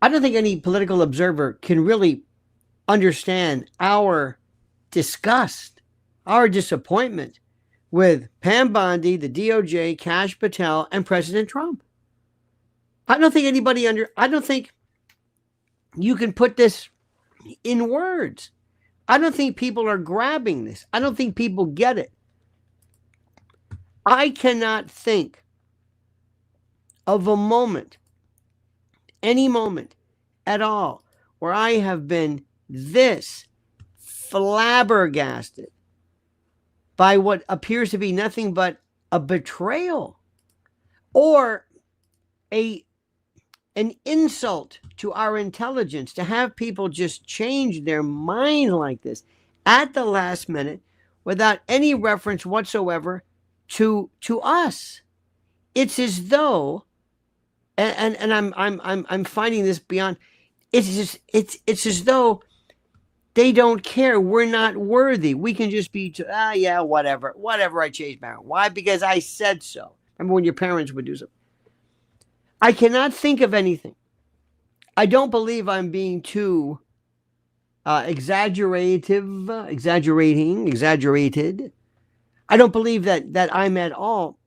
I don't think any political observer can really understand our disgust, our disappointment with Pam Bondi, the DOJ, Kash Patel, and President Trump. I don't think I don't think you can put this in words. I don't think people are grabbing this. I don't think people get it. I cannot think of a moment, any moment at all, where I have been this flabbergasted by what appears to be nothing but a betrayal or an insult to our intelligence to have people just change their mind like this at the last minute without any reference whatsoever to us. It's as though, and I'm finding this beyond. It's as though they don't care. We're not worthy. We can just be, yeah, whatever. I changed my mind. Why? Because I said so. Remember when your parents would do something? I cannot think of anything. I don't believe I'm being too exaggerated. I don't believe that I'm at all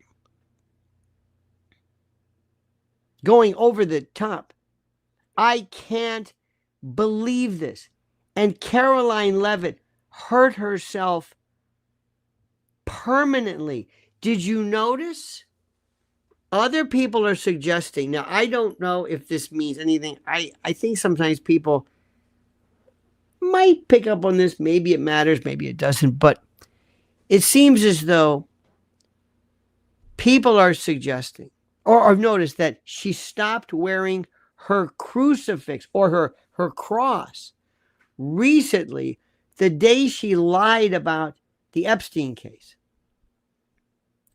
going over the top. I can't believe this. And Caroline Leavitt hurt herself permanently. Did you notice? Other people are suggesting, now I don't know if this means anything. I think sometimes people might pick up on this. Maybe it matters, maybe it doesn't. But it seems as though people are suggesting, or I've noticed that she stopped wearing her crucifix or her cross recently, the day she lied about the Epstein case.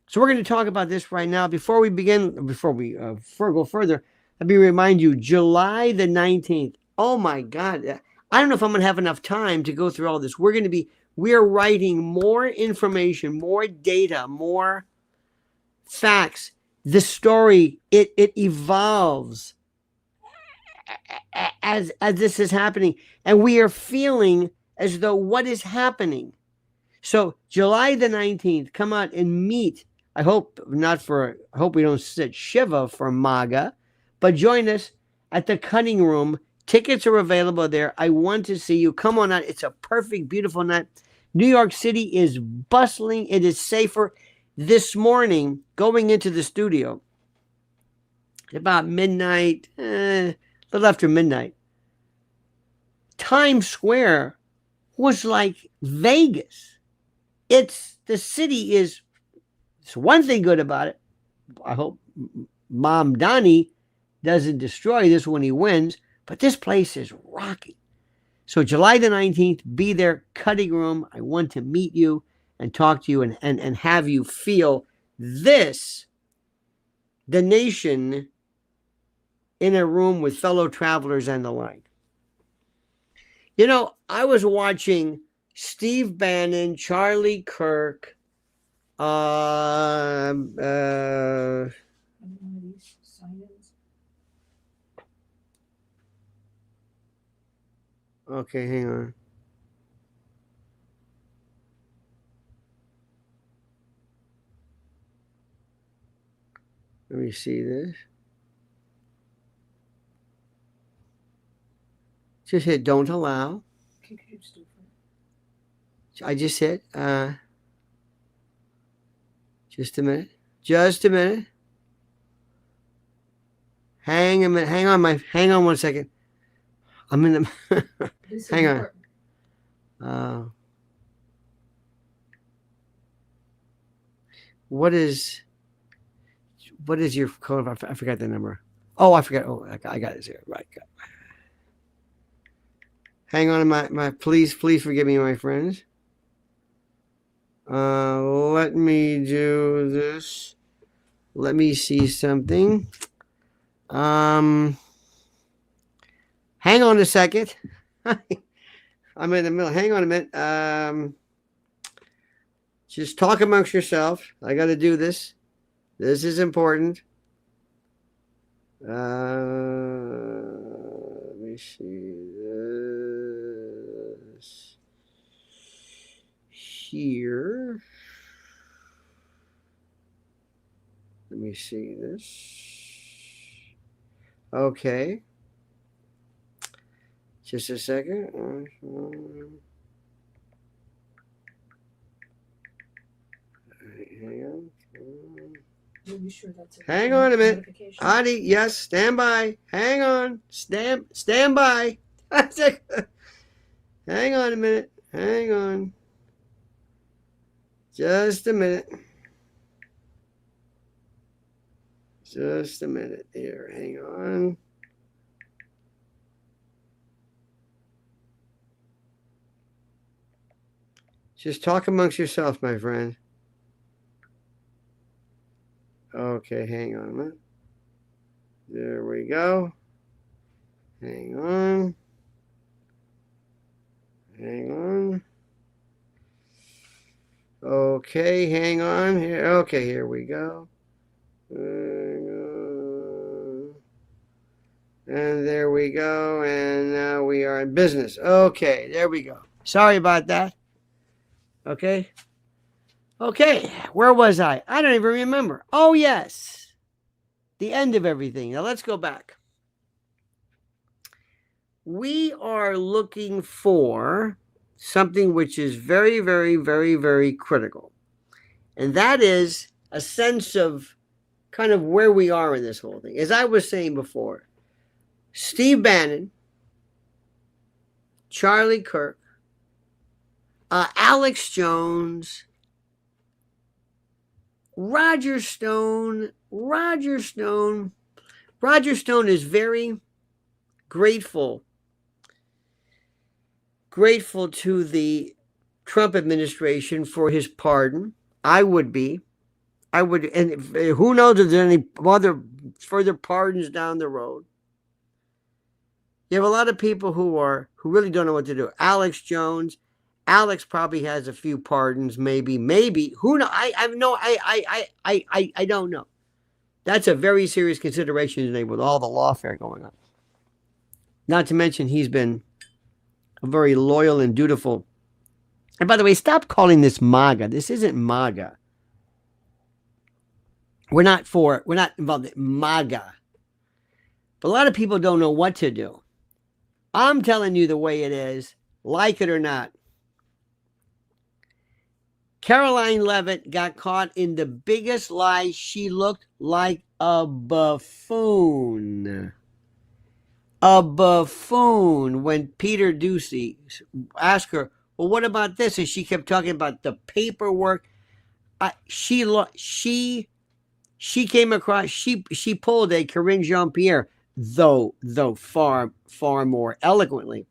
So we're going to talk about this right now. Before we go further, let me remind you, July the 19th. Oh my God. I don't know if I'm going to have enough time to go through all this. We're writing more information, more data, more facts. The story, it evolves as this is happening. And we are feeling as though what is happening. So July the 19th, come out and meet. I hope we don't sit Shiva for MAGA, but join us at the Cutting Room. Tickets are available there. I want to see you. Come on out. It's a perfect, beautiful night. New York City is bustling. It is safer. This morning, going into the studio, about midnight, a little after midnight, Times Square was like Vegas. The city is, it's one thing good about it. I hope Mom Donnie doesn't destroy this when he wins, but this place is rocking. So July the 19th, be there, Cutting Room. I want to meet you and talk to you and have you feel this, the nation in a room with fellow travelers and the like. You know, I was watching Steve Bannon, Charlie Kirk, okay, hang on. Let me see this. Just hit don't allow. I just hit. Just a minute. Hang on 1 second. I'm in the. Hang on. What is your code? I forgot the number. Oh, I forgot. Oh, I got it here. Right. Hang on, my please forgive me, my friends. Let me do this. Let me see something. Hang on a second. I'm in the middle. Hang on a minute. Just talk amongst yourself. I got to do this. This is important. see this here. Let me see this. Okay. Just a second. Hang on. Sure that's hang on a minute. Adi, yes, stand by. Hang on. Stand by. Hang on a minute. Hang on. Just a minute. Just a minute here. Hang on. Just talk amongst yourself, my friend. Okay, hang on a minute. There we go. Hang on. Hang on. Okay, hang on here. Okay, here we go. And there we go. And now we are in business. Okay, there we go. Sorry about that. Okay. Okay, where was I? I don't even remember. Oh, yes. The end of everything. Now let's go back. We are looking for something which is very, very, very, very critical. And that is a sense of kind of where we are in this whole thing. As I was saying before, Steve Bannon, Charlie Kirk, Alex Jones, Roger Stone is very grateful to the Trump administration for his pardon. I would, and who knows if there's any other further pardons down the road. You have a lot of people who really don't know what to do. Alex Jones. Alex probably has a few pardons, maybe. Who knows? I don't know. That's a very serious consideration today with all the lawfare going on. Not to mention he's been a very loyal and dutiful. And by the way, stop calling this MAGA. This isn't MAGA. We're not involved in MAGA. But a lot of people don't know what to do. I'm telling you the way it is, like it or not. Caroline Leavitt got caught in the biggest lie. She looked like a buffoon. A buffoon when Peter Doocy asked her, well, what about this? And she kept talking about the paperwork. She came across, she pulled a Corinne Jean-Pierre, though far more eloquently.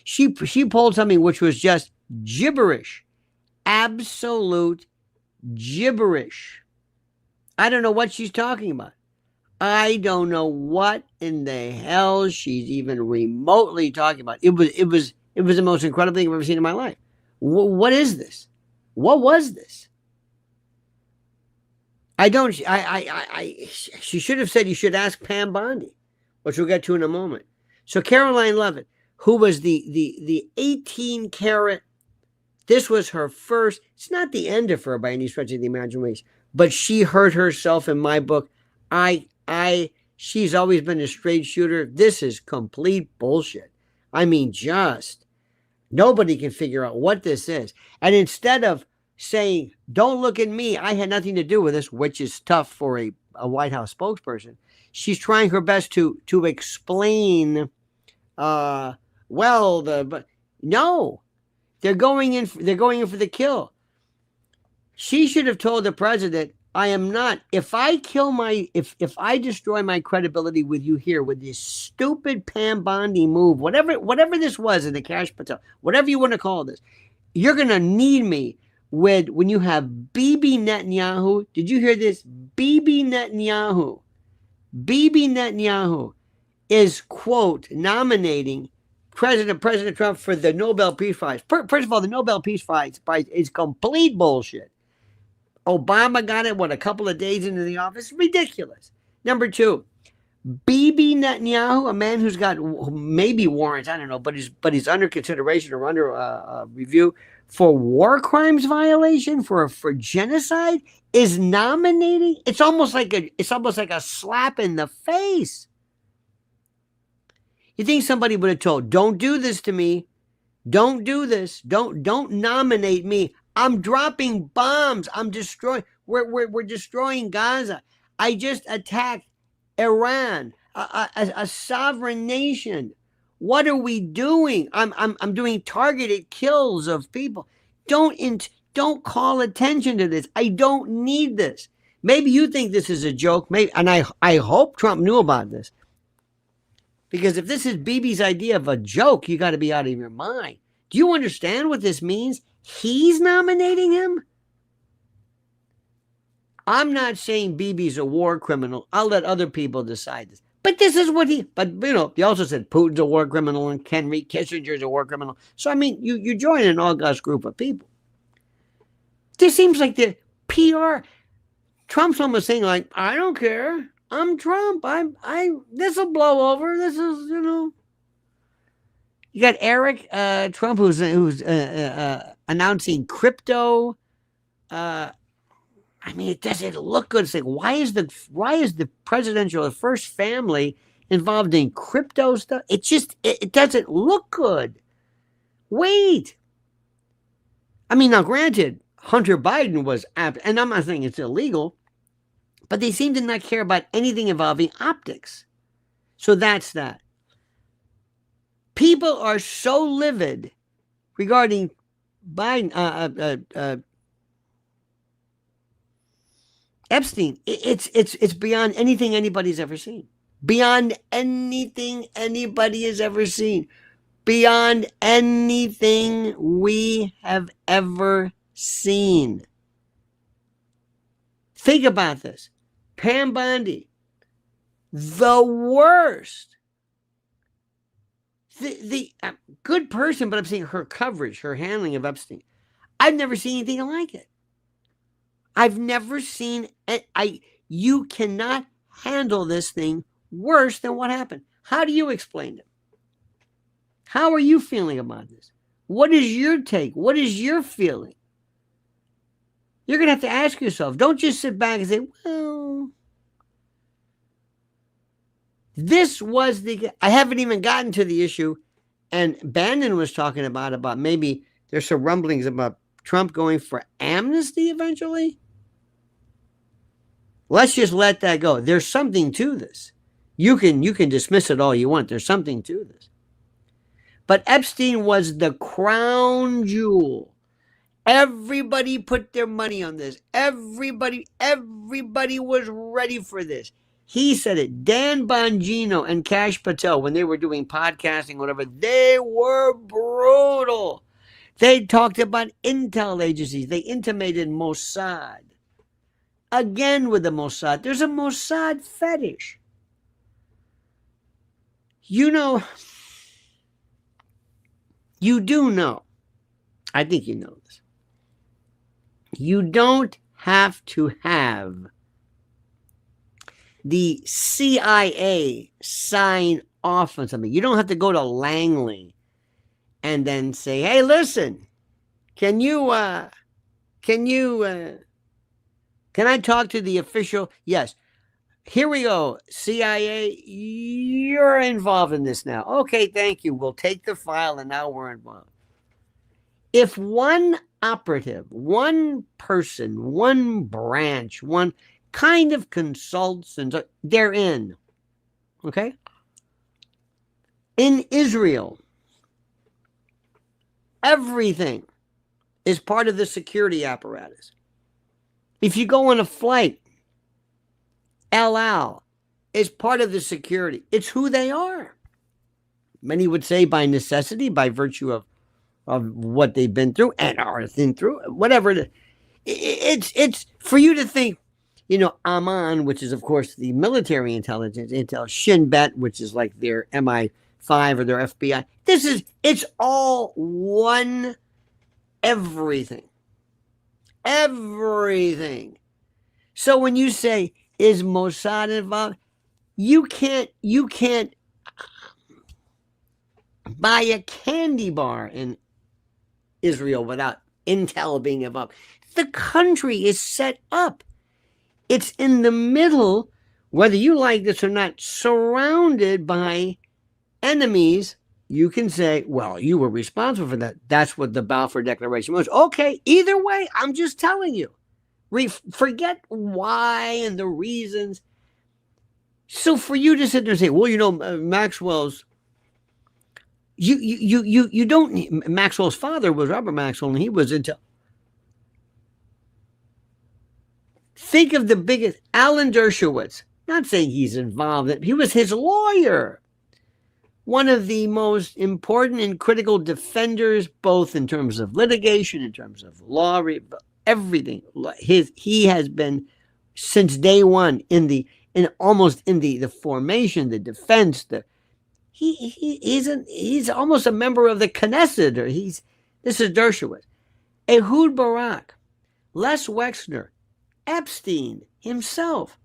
She pulled something which was just gibberish. Absolute gibberish. I don't know what she's talking about. I don't know what in the hell she's even remotely talking about. It was the most incredible thing I've ever seen in my life. What is this? What was this? She should have said you should ask Pam Bondi, which we'll get to in a moment. So Caroline Leavitt, who was the 18-carat. This was her first. It's not the end of her by any stretch of the imagination, but she hurt herself in my book. She's always been a straight shooter. This is complete bullshit. I mean, just nobody can figure out what this is. And instead of saying, don't look at me, I had nothing to do with this, which is tough for a White House spokesperson, she's trying her best to explain, but no. They're going in for the kill. She should have told the president, I am not. If I destroy my credibility with you here with this stupid Pam Bondi move, whatever this was in the Cash Patel, whatever you want to call this, you're gonna need me when you have Bibi Netanyahu. Did you hear this? Bibi Netanyahu is, quote, nominating President Trump for the Nobel Peace Prize. First of all, the Nobel Peace Prize is complete bullshit. Obama got it, a couple of days into the office? Ridiculous. Number two, Bibi Netanyahu, a man who's got maybe warrants, I don't know, but he's under consideration or under review for war crimes violation for genocide, is nominating. It's almost like a slap in the face. You think somebody would have told, "Don't do this to me. Don't do this. Don't nominate me. I'm dropping bombs. I'm destroying. We're destroying Gaza. I just attacked Iran, a sovereign nation. What are we doing? I'm doing targeted kills of people. Don't call attention to this. I don't need this. Maybe you think this is a joke. Maybe, and I hope Trump knew about this. Because if this is Bibi's idea of a joke, you got to be out of your mind. Do you understand what this means? He's nominating him? I'm not saying Bibi's a war criminal. I'll let other people decide this. But this is what he also said Putin's a war criminal and Henry Kissinger's a war criminal. So, I mean, you join an august group of people. This seems like the PR. Trump's almost saying, like, I don't care. I'm Trump. This will blow over. This is, You got Eric Trump, who's announcing crypto. I mean, it doesn't look good. It's like, why is the presidential first family involved in crypto stuff? It doesn't look good. Wait. I mean, now granted, Hunter Biden was, and I'm not saying it's illegal, but they seem to not care about anything involving optics. So that's that. People are so livid regarding Biden, Epstein. It's beyond anything anybody's ever seen. Beyond anything anybody has ever seen. Beyond anything we have ever seen. Think about this. Pam Bondi, the worst. The good person, but I'm saying her coverage, her handling of Epstein. I've never seen anything like it. I've never seen it. You cannot handle this thing worse than what happened. How do you explain it? How are you feeling about this? What is your take? What is your feeling? You're going to have to ask yourself. Don't just sit back and say, well, this was I haven't even gotten to the issue. And Bannon was talking about maybe there's some rumblings about Trump going for amnesty eventually. Let's just let that go. There's something to this. You can dismiss it all you want. There's something to this. But Epstein was the crown jewel. Everybody put their money on this. Everybody was ready for this. He said it. Dan Bongino and Kash Patel, when they were doing podcasting, whatever, they were brutal. They talked about intel agencies. They intimated Mossad. Again with the Mossad. There's a Mossad fetish. You do know. I think you know this. You don't have to have the CIA sign off on something. You don't have to go to Langley and then say, hey, listen, can I talk to the official? Yes. Here we go. CIA, you're involved in this now. Okay, thank you. We'll take the file and now we're involved. If one operative, one person, one branch, one kind of consults, and they're in. Okay? In Israel, everything is part of the security apparatus. If you go on a flight, El Al is part of the security. It's who they are. Many would say by necessity, by virtue of what they've been through and are through, whatever. It's for you to think, Amman, which is, of course, the military intelligence, intel, Shin Bet, which is like their MI5 or their FBI. It's all one everything. Everything. So when you say, is Mossad involved? You can't buy a candy bar in Israel without intel being involved. The country is set up. It's in the middle, whether you like this or not, surrounded by enemies. You can say, well, you were responsible for that. That's what the Balfour Declaration was. Okay, either way, I'm just telling you. Forget why and the reasons. So for you to sit there and say, well, Maxwell's, you don't. Maxwell's father was Robert Maxwell, and he was into. Think of the biggest, Alan Dershowitz. Not saying he's involved. He was his lawyer. One of the most important and critical defenders, both in terms of litigation, in terms of law, everything. He has been since day one in the formation, the defense. He's almost a member of the Knesset. This is Dershowitz, Ehud Barak, Les Wexner, Epstein himself.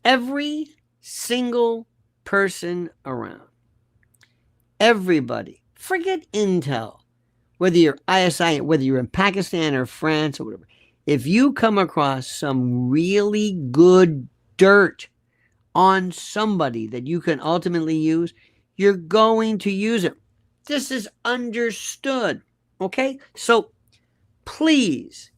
Every single person around, everybody, forget intel, whether you're ISI, whether you're in Pakistan or France or whatever, if you come across some really good dirt on somebody that you can ultimately use, you're going to use it. This is understood, okay? So please,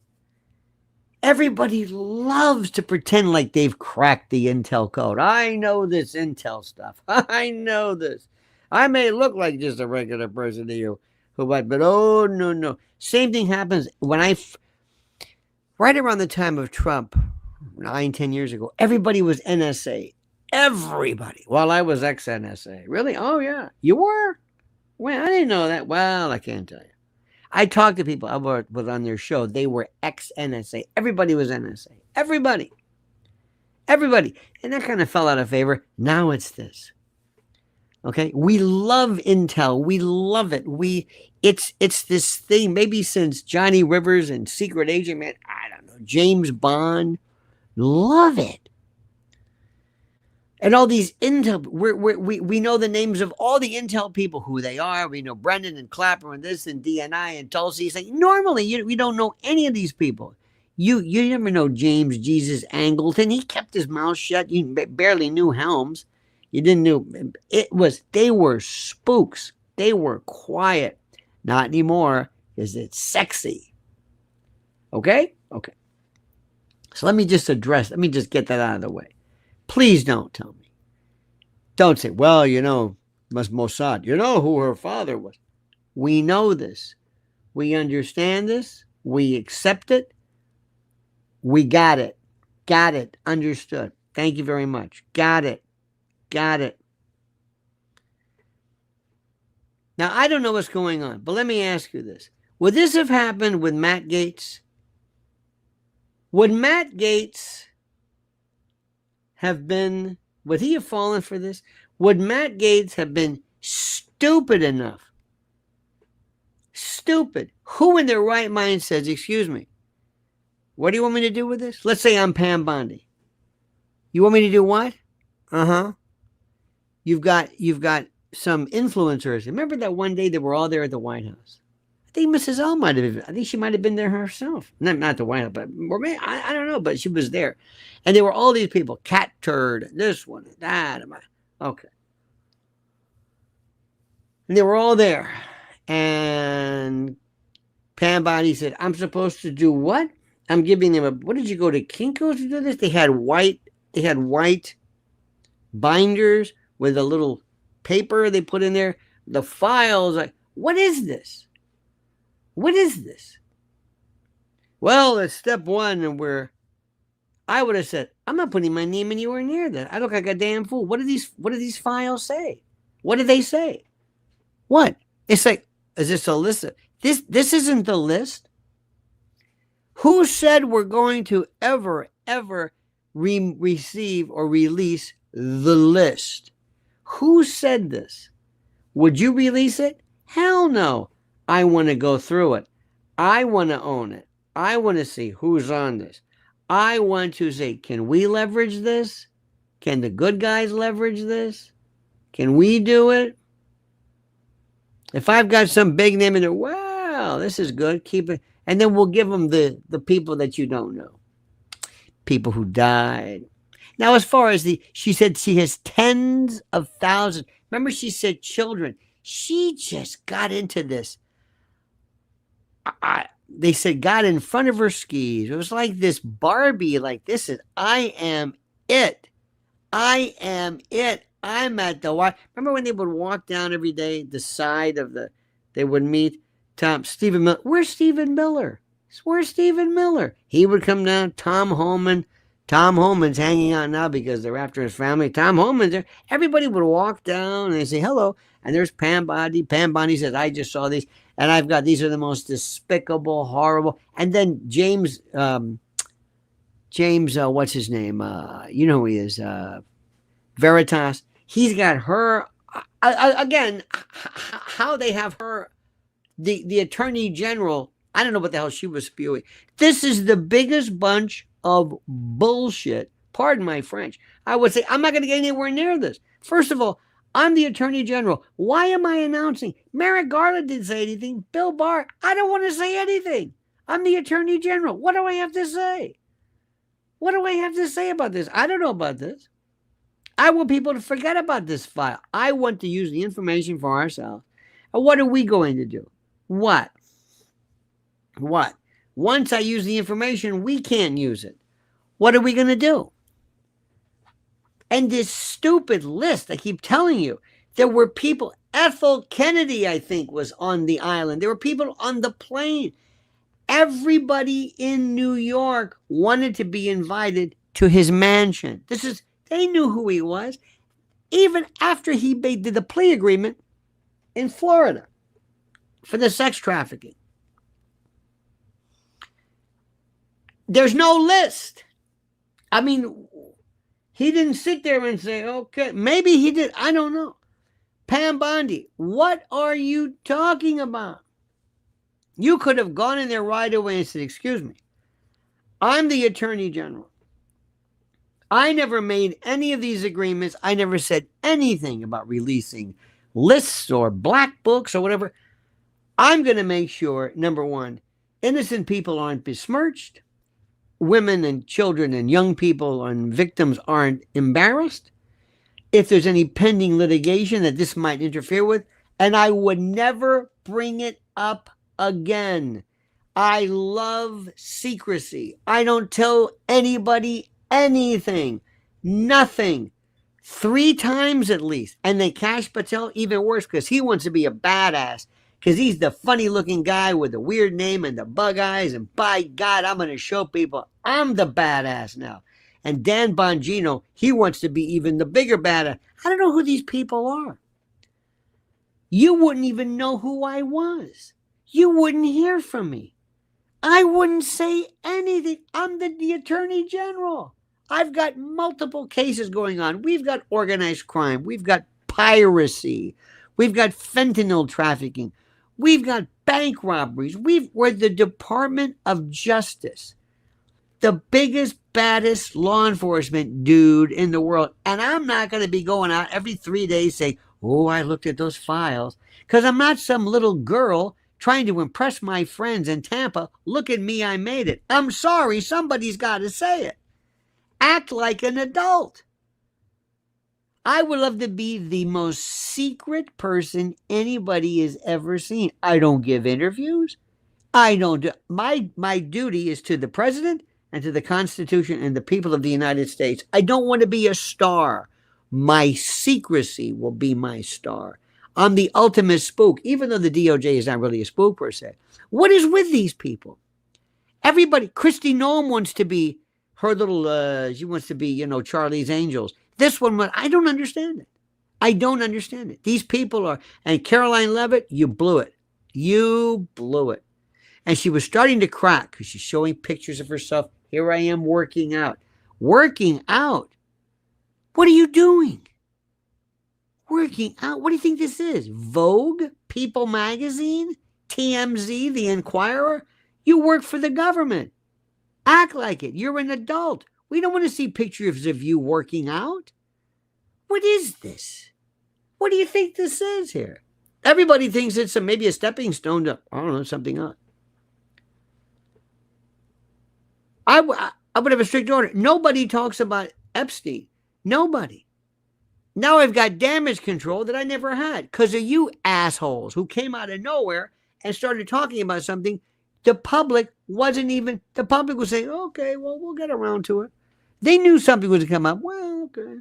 everybody loves to pretend like they've cracked the intel code. I know this intel stuff. I know this. I may look like just a regular person to you, but oh, no. Same thing happens when right around the time of Trump, 9-10 years ago, everybody was NSA. Everybody. Well, I was ex-NSA. Really? Oh, yeah. You were? Well, I didn't know that. Well, I can't tell you. I talked to people I was on their show. They were ex-NSA. Everybody was NSA. Everybody. And that kind of fell out of favor. Now it's this. Okay? We love intel. We love it. It's this thing, maybe since Johnny Rivers and Secret Agent, man, I don't know, James Bond. Love it. And all these intel, we know the names of all the intel people, who they are. We know Brendan and Clapper and this and DNI and Tulsi. It's like, normally, we don't know any of these people. You never know James Jesus Angleton. He kept his mouth shut. You barely knew Helms. You didn't know. They were spooks. They were quiet. Not anymore, because it's sexy. Okay? Okay. So let me just get that out of the way. Please don't tell me. Don't say, well, Mossad. You know who her father was. We know this. We understand this. We accept it. We got it. Got it. Understood. Thank you very much. Got it. Now, I don't know what's going on, but let me ask you this. Would this have happened with Matt Gaetz? Would Matt Gaetz would he have fallen for this? Would Matt Gaetz have been stupid enough? Stupid. Who in their right mind says, excuse me, what do you want me to do with this? Let's say I'm Pam Bondi. You want me to do what? You've got some influencers. Remember that one day they were all there at the White House? I think Mrs. L might have been. I think she might have been there herself. Not the White House, but I don't know. But she was there, and there were all these people. Cat Turd, this one, that. Okay, and they were all there, and Pam Bondi said, "I'm supposed to do what? I'm giving them what did you go to Kinko's to do this? They had white binders with a little paper they put in there. The files. Like, what is this? What is this? Well, it's step one, and I would have said, I'm not putting my name anywhere near that. I look like a damn fool. What do these files say? What do they say? What? It's like, is this a list? This isn't the list. Who said we're going to ever receive or release the list? Who said this? Would you release it? Hell no. I want to go through it. I want to own it. I want to see who's on this. I want to say, can we leverage this? Can the good guys leverage this? Can we do it? If I've got some big name in there, wow, this is good. Keep it. And then we'll give them the people that you don't know. People who died. Now, as far as she said she has tens of thousands. Remember, she said children. She just got into this. They said got in front of her skis. It was like this Barbie, like this is, I am it. I am it. I'm at the Y. Remember when they would walk down every day, the side of they would meet Stephen Miller. Where's Stephen Miller? Where's Stephen Miller? He would come down. Tom Homan's hanging out now because they're after his family. Tom Homan's there. Everybody would walk down and they say hello. And there's Pam Bondi. Pam Bondi says, I just saw these. And I've got, these are the most despicable, horrible. And then James, what's his name? You know who he is. Veritas. He's got her, again, how they have her, the attorney general. I don't know what the hell she was spewing. This is the biggest bunch of bullshit. Pardon my French. I would say, I'm not going to get anywhere near this. First of all, I'm the attorney general. Why am I announcing? Merrick Garland didn't say anything. Bill Barr, I don't want to say anything. I'm the attorney general. What do I have to say? What do I have to say about this? I don't know about this. I want people to forget about this file. I want to use the information for ourselves. And what are we going to do? What? Once I use the information, we can't use it. What are we going to do? And this stupid list, I keep telling you, there were people, Ethel Kennedy, I think, was on the island. There were people on the plane. Everybody in New York wanted to be invited to his mansion. They knew who he was, even after he did the plea agreement in Florida for the sex trafficking. There's no list. I mean, he didn't sit there and say, okay, maybe he did. I don't know. Pam Bondi, what are you talking about? You could have gone in there right away and said, excuse me, I'm the attorney general. I never made any of these agreements. I never said anything about releasing lists or black books or whatever. I'm going to make sure, number one, innocent people aren't besmirched. Women and children and young people and victims aren't embarrassed. If there's any pending litigation that this might interfere with, and I would never bring it up again. I love secrecy. I don't tell anybody anything. Nothing. 3 times at least. And then Kash Patel, even worse, because he wants to be a badass. Because he's the funny looking guy with the weird name and the bug eyes. And by God, I'm going to show people I'm the badass now. And Dan Bongino, he wants to be even the bigger badass. I don't know who these people are. You wouldn't even know who I was. You wouldn't hear from me. I wouldn't say anything. I'm the attorney general. I've got multiple cases going on. We've got organized crime. We've got piracy. We've got fentanyl trafficking. We've got bank robberies. We're the Department of Justice, the biggest, baddest law enforcement dude in the world. And I'm not going to be going out every 3 days saying, oh, I looked at those files. Because I'm not some little girl trying to impress my friends in Tampa. Look at me, I made it. I'm sorry, somebody's got to say it. Act like an adult. I would love to be the most secret person anybody has ever seen. I don't give interviews. I don't do. My duty is to the president and to the Constitution and the people of the United States. I don't want to be a star. My secrecy will be my star. I'm the ultimate spook, even though the DOJ is not really a spook per se. What is with these people? Everybody, Kristi Noem wants to be her little, she wants to be, Charlie's Angels. This one, I don't understand it. I don't understand it. These people are, and Caroline Levitt, you blew it. You blew it. And she was starting to crack because she's showing pictures of herself. Here I am working out. Working out? What are you doing? Working out? What do you think this is? Vogue? People Magazine? TMZ? The Inquirer? You work for the government. Act like it. You're an adult. We don't want to see pictures of you working out. What is this? What do you think this is here? Everybody thinks it's maybe a stepping stone to, I don't know, something else. I would have a strict order. Nobody talks about Epstein. Nobody. Now I've got damage control that I never had because of you assholes who came out of nowhere and started talking about something. The public was saying, okay, well, we'll get around to it. They knew something was going to come up. Well, okay.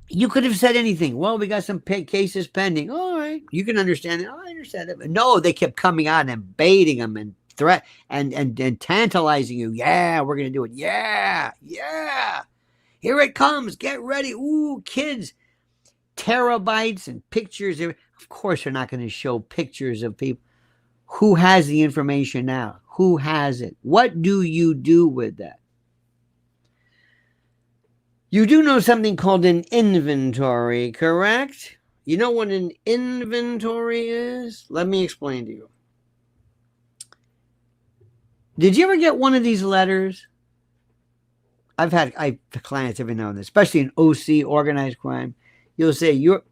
You could have said anything. Well, we got some cases pending. All right. You can understand it. Oh, I understand it. But no, they kept coming out and baiting them and threat and tantalizing you. Yeah, we're going to do it. Yeah. Here it comes. Get ready. Ooh, kids. Terabytes and pictures. Of course, they're not going to show pictures of people. Who has the information now? Who has it? What do you do with that? You do know something called an inventory, correct? You know what an inventory is? Let me explain to you. Did you ever get one of these letters? I've had clients every now and then, especially in OC, organized crime. You'll say your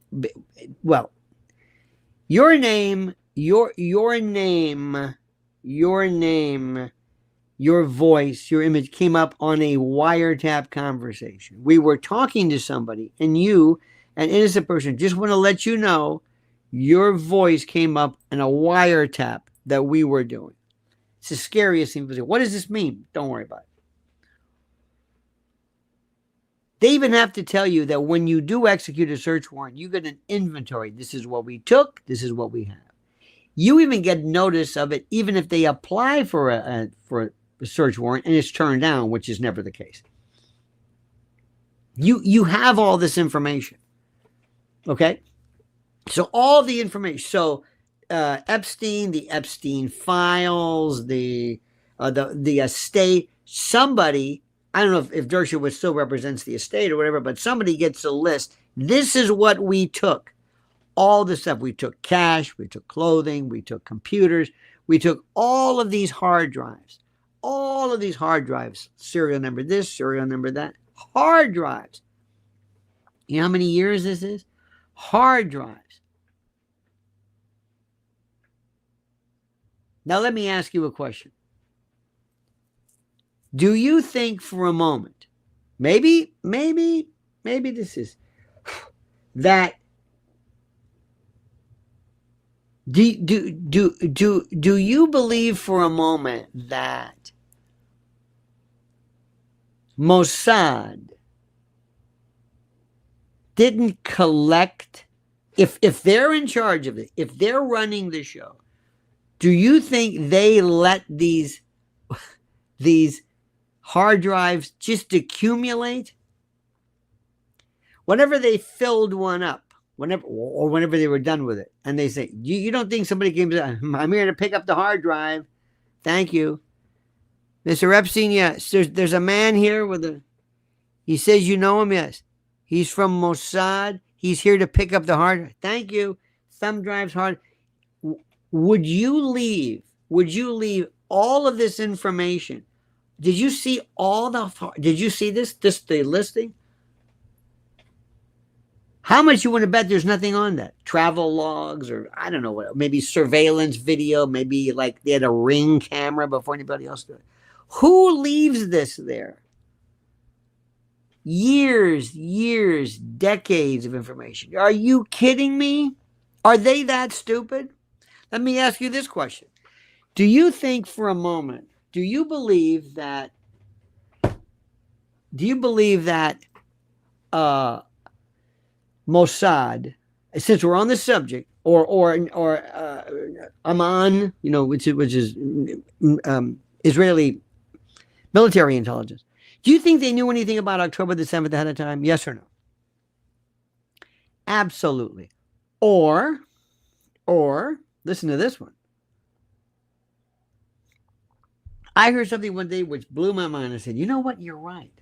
name, your voice, your image came up on a wiretap conversation. We were talking to somebody, and you, an innocent person, just want to let you know your voice came up in a wiretap that we were doing. It's the scariest thing to do. What does this mean? Don't worry about it. They even have to tell you that when you do execute a search warrant, you get an inventory. This is what we took. This is what we have. You even get notice of it, even if they apply for a search warrant and it's turned down, which is never the case. You have all this information. Okay? So all the information. So Epstein, the Epstein files, the estate, somebody, I don't know if Dershowitz still represents the estate or whatever, but somebody gets a list. This is what we took. All the stuff. We took cash, we took clothing, we took computers, we took all of these hard drives. All of these hard drives. Serial number this, serial number that. Hard drives. You know how many years this is? Hard drives. Now let me ask you a question. Do you think for a moment, maybe this is, that do you believe for a moment that Mossad didn't collect, if they're in charge of it, if they're running the show, do you think they let these hard drives just accumulate? Whenever they filled one up, whenever they were done with it, and they say, you don't think somebody came to, I'm here to pick up the hard drive. Thank you. Mr. Epstein, yes. There's a man here he says you know him, yes. He's from Mossad. He's here to pick up the hard drive. Thank you. Thumb drives hard. Would you leave all of this information? Did you see the listing? How much you want to bet there's nothing on that? Travel logs, or I don't know what, maybe surveillance video, maybe like they had a Ring camera before anybody else did. Who leaves this there? Years, decades of information. Are you kidding me? Are they that stupid? Let me ask you this question. Do you think for a moment, do you believe that Mossad, since we're on the subject, or Aman, which is Israeli military intelligence, do you think they knew anything about October the 7th ahead of time? Yes or no? Absolutely. Or listen to this one. I heard something one day which blew my mind. I said, you know what? You're right.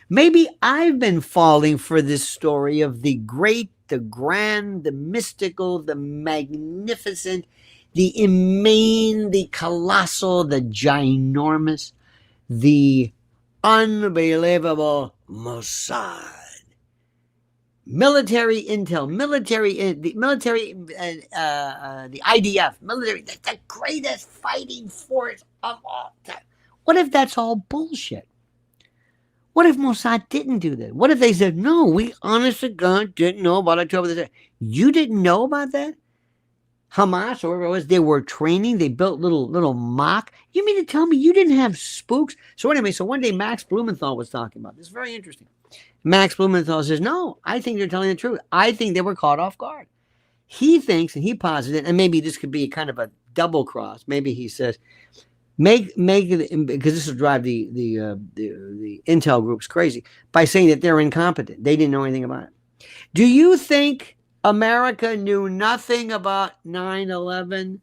Maybe I've been falling for this story of the great, the grand, the mystical, the magnificent, the inane, the colossal, the ginormous, the unbelievable Mossad. Military intel, the IDF, military, that's the greatest fighting force of all time. What if that's all bullshit? What if Mossad didn't do that? What if they said, no, we honest to God didn't know about October the 2nd? You didn't know about that? Hamas or whatever it was, they were training, they built little mock. You mean to tell me you didn't have spooks? So anyway, so one day Max Blumenthal was talking about this. Very interesting. Max Blumenthal says, no, I think they're telling the truth. I think they were caught off guard. He thinks, and he posits it, and maybe this could be kind of a double cross. Maybe he says, make because this will drive the intel groups crazy by saying that they're incompetent. They didn't know anything about it. Do you think America knew nothing about 9/11?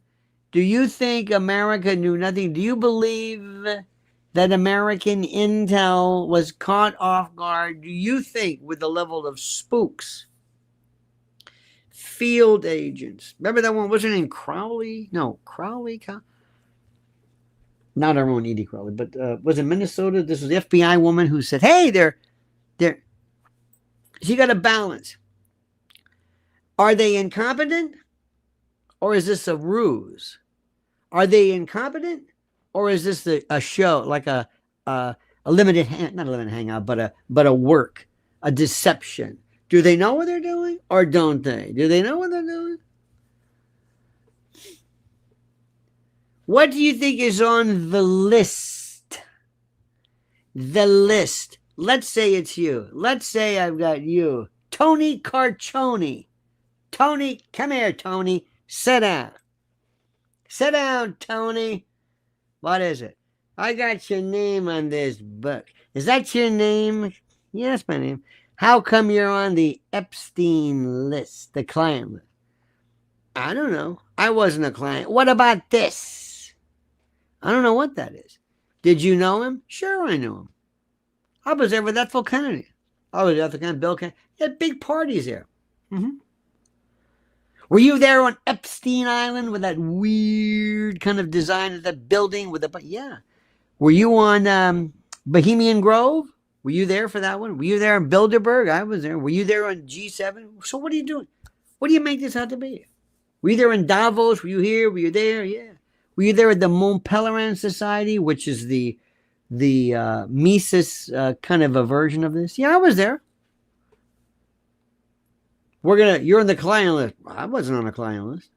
Do you think America knew nothing? Do you believe that American intel was caught off guard? Do you think with the level of spooks, field agents? Remember that one? Wasn't it in Crowley? No, Crowley. Not our own Edie Crowley, but was it Minnesota? This was the FBI woman who said, hey, they're she got a balance. Are they incompetent? Or is this a ruse? Are they incompetent? Or is this a show, like a limited, not a limited hangout, but a work, a deception? Do they know what they're doing or don't they? Do they know what they're doing? What do you think is on the list? The list. Let's say it's you. Let's say I've got you. Tony Carcioni. Tony, come here, Tony. Sit down. Sit down, Tony. What is it? I got your name on this book. Is that your name? Yes, my name. How come you're on the Epstein list, the client list? I don't know. I wasn't a client. What about this? I don't know what that is. Did you know him? Sure, I knew him. I was there with Ethel Kennedy. I was Ethel Kennedy, Bill Kennedy. They had big parties there. Mm-hmm. Were you there on Epstein Island with that weird kind of design of that building with the? Yeah. Were you on Bohemian Grove? Were you there for that one? Were you there in Bilderberg? I was there. Were you there on G7? So what are you doing? What do you make this out to be? Were you there in Davos? Were you here? Were you there? Yeah. Were you there at the Mont Pelerin Society, which is the Mises kind of a version of this? Yeah, I was there. You're on the client list. I wasn't on a client list.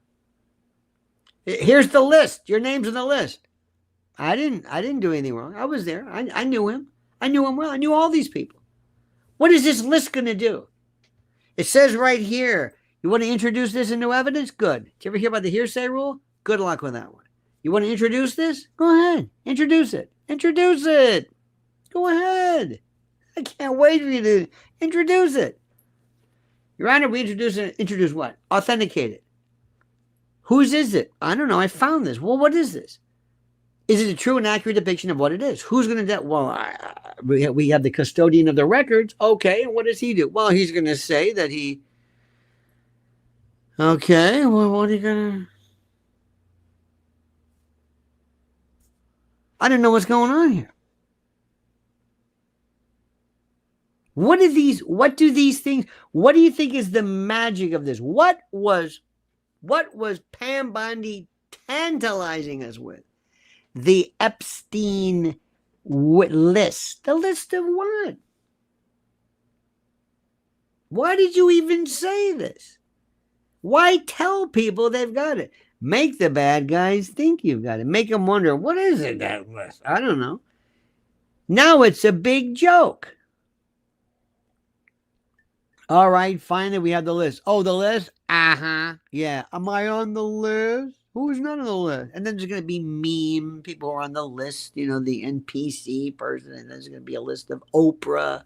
Here's the list. Your name's on the list. I didn't do anything wrong. I was there. I knew him. I knew him well. I knew all these people. What is this list going to do? It says right here, you want to introduce this into evidence? Good. Did you ever hear about the hearsay rule? Good luck with that one. You want to introduce this? Go ahead. Introduce it. Introduce it. Go ahead. I can't wait for you to introduce it. Your Honor, we introduce what? Authenticate it. Whose is it? I don't know. I found this. Well, what is this? Is it a true and accurate depiction of what it is? Who's going to do that? Well, we have the custodian of the records. Okay, and what does he do? Well, he's going to say that he... Okay, well, what are you going to... I don't know what's going on here. What do these things, what do you think is the magic of this? What was Pam Bondi tantalizing us with? The Epstein list. The list of what? Why did you even say this? Why tell people they've got it? Make the bad guys think you've got it. Make them wonder, what is it, that list? I don't know. Now it's a big joke. All right, finally we have the list. Oh, the list? Uh-huh. Yeah. Am I on the list? Who's not on the list? And then there's going to be meme people who are on the list, the NPC person. And there's going to be a list of Oprah.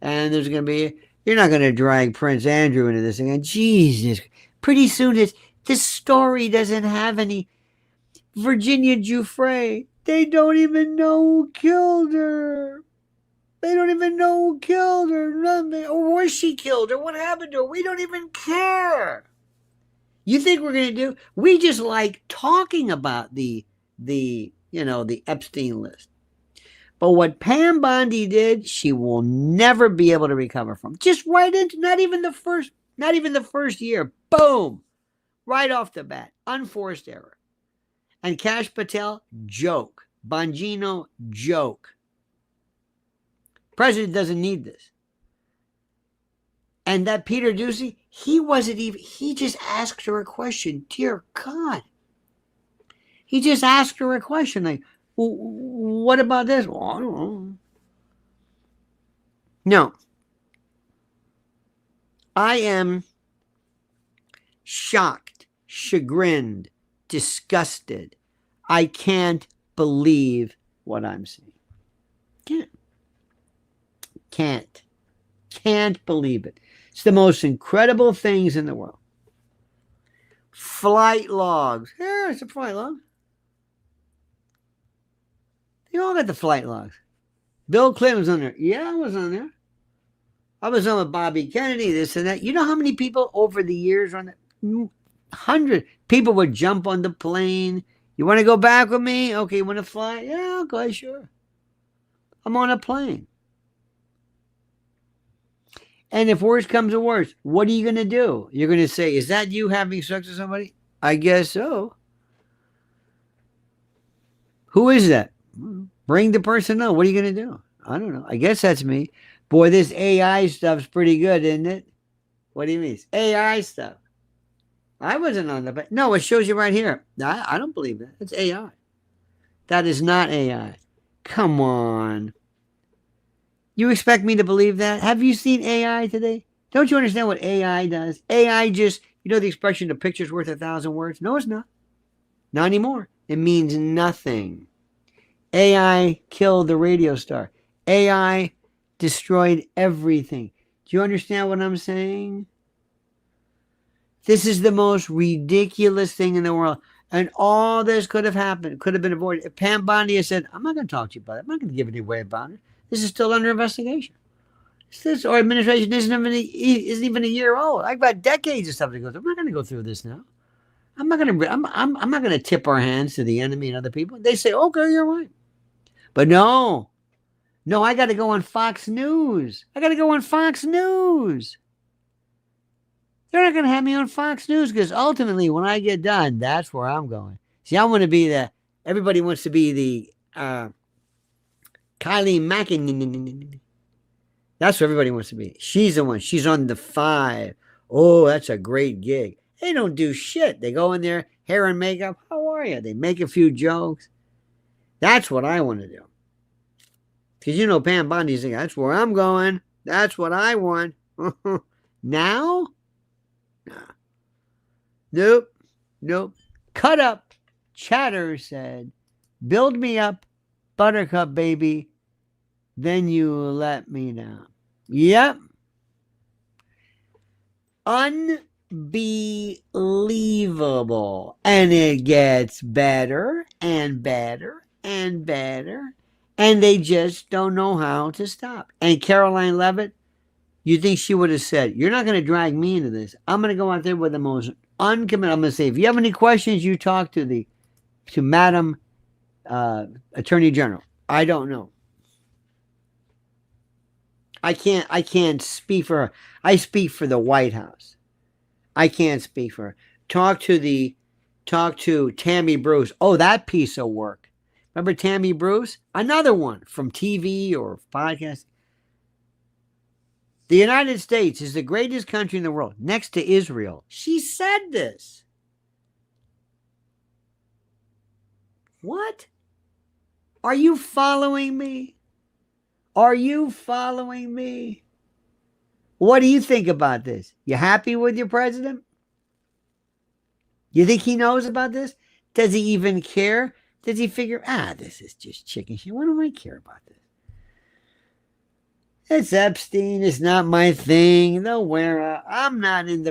And there's going to be, you're not going to drag Prince Andrew into this thing. And Jesus, pretty soon this story doesn't have any. Virginia Giuffre, they don't even know who killed her. They don't even know who killed her. Nothing. Or was she killed? Or what happened to her? We don't even care. You think we're going to do? We just like talking about the Epstein list. But what Pam Bondi did, she will never be able to recover from. Just right into not even the first year. Boom. Right off the bat. Unforced error. And Kash Patel, joke. Bongino, joke. President doesn't need this. And that Peter Doocy, he just asked her a question. Dear God. He just asked her a question like, well, what about this? Well, I don't know. No. I am shocked, chagrined, disgusted. I can't believe what I'm seeing. Can't believe it. It's the most incredible things in the world. Flight logs. Here, it's a flight log. You all got the flight logs. Bill Clinton was on there. Yeah, I was on there. I was on with Bobby Kennedy, this and that. You know how many people over the years on that? 100 people would jump on the plane. You want to go back with me? Okay, you want to fly? Yeah, okay, sure. I'm on a plane. And if worse comes to worse, what are you going to do? You're going to say, is that you having sex with somebody? I guess so. Who is that? Bring the person up. What are you going to do? I don't know. I guess that's me. Boy, this AI stuff's pretty good, isn't it? What do you mean? It's AI stuff. I wasn't on the... No, it shows you right here. I don't believe that. It's AI. That is not AI. Come on. You expect me to believe that? Have you seen AI today? Don't you understand what AI does? AI just... You know the expression, the picture's worth 1,000 words? No, it's not. Not anymore. It means nothing. AI killed the radio star. AI destroyed everything. Do you understand what I'm saying? This is the most ridiculous thing in the world. And all this could have happened, could have been avoided. If Pam Bondi had said, I'm not going to talk to you about it. I'm not going to give any way about it. This is still under investigation. Our administration isn't even a year old. I've got decades of stuff to go through. I'm not going to go through this now. I'm not going to tip our hands to the enemy and other people. They say, okay, you're right. But no, I got to go on Fox News. They're not going to have me on Fox News because ultimately when I get done, that's where I'm going. See, I want to be everybody wants to be the Kylie Mackin. That's what everybody wants to be. She's the one. She's on the 5. Oh, that's a great gig. They don't do shit. They go in there, hair and makeup. How are you? They make a few jokes. That's what I want to do. Because you know Pam Bondi's thinking, that's where I'm going. That's what I want. Now? Nah. Nope. Cut up. Chatter said, build me up, buttercup baby. Then you let me down. Yep. Unbelievable. And it gets better and better and better. And they just don't know how to stop. And Caroline Leavitt, you think she would have said, you're not going to drag me into this. I'm going to go out there with the most uncommitted. I'm going to say, if you have any questions, you talk to Madam Attorney General. I don't know. I can't speak for her. I speak for the White House. I can't speak for her. Talk to Tammy Bruce. Oh, that piece of work. Remember Tammy Bruce? Another one from TV or podcast. The United States is the greatest country in the world, next to Israel. She said this. What? Are you following me? Are you following me? What do you think about this? You happy with your president? You think he knows about this? Does he even care? Does he figure, this is just chicken shit. What do I care about this? It's Epstein. It's not my thing. They'll wear out. I'm not worried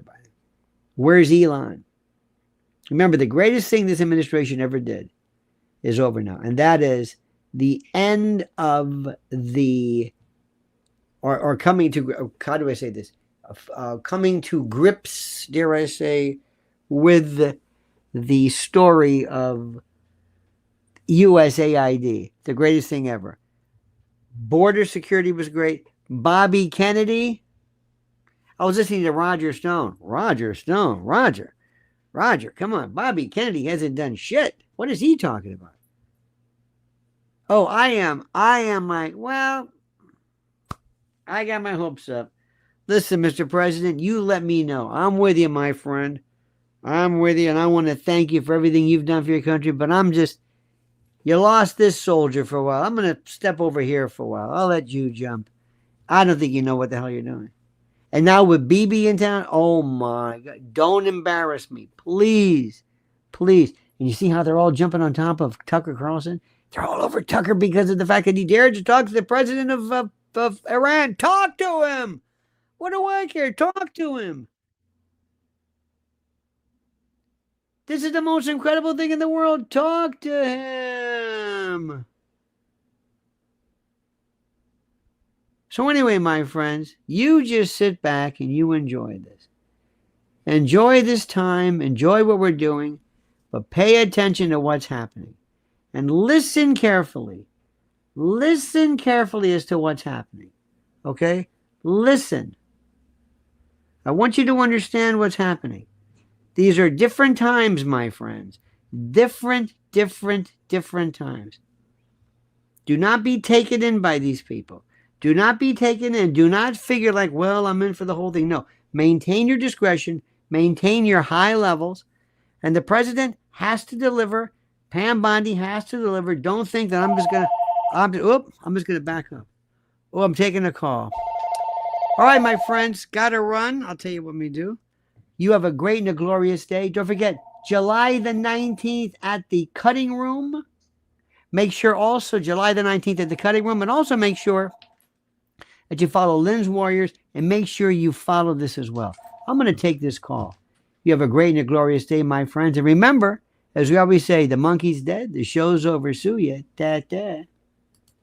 about it. Where's Elon? Remember, the greatest thing this administration ever did is over now. And that is the end of or coming to, how do I say this? coming to grips, dare I say, with the story of USAID, the greatest thing ever. Border security was great. Bobby Kennedy. I was listening to Roger Stone. Roger, come on. Bobby Kennedy hasn't done shit. What is he talking about? Oh, I am like, well, I got my hopes up. Listen, Mr. President, you let me know. I'm with you, my friend. I'm with you, and I want to thank you for everything you've done for your country, but you lost this soldier for a while. I'm going to step over here for a while. I'll let you jump. I don't think you know what the hell you're doing. And now with BB in town, oh my God, don't embarrass me. Please. And you see how they're all jumping on top of Tucker Carlson? They're all over Tucker because of the fact that he dared to talk to the president of Iran. Talk to him. What do I care? Talk to him. This is the most incredible thing in the world. Talk to him. So anyway, my friends, you just sit back and you enjoy this. Enjoy this time. Enjoy what we're doing. But pay attention to what's happening. And listen carefully. Listen carefully as to what's happening. Okay? Listen. I want you to understand what's happening. These are different times, my friends. Different times. Do not be taken in by these people. Do not be taken in. Do not figure like, well, I'm in for the whole thing. No. Maintain your discretion. Maintain your high levels. And the president has to deliver. Pam Bondi has to deliver. Don't think that I'm just going to back up. Oh, I'm taking a call. All right, my friends. Got to run. I'll tell you what we do. You have a great and a glorious day. Don't forget, July the 19th at the Cutting Room. Make sure also July the 19th at the Cutting Room. And also make sure that you follow Lynn's Warriors. And make sure you follow this as well. I'm going to take this call. You have a great and a glorious day, my friends. And remember, as we always say, the monkey's dead. The show's over. Sue ya. Ta-ta.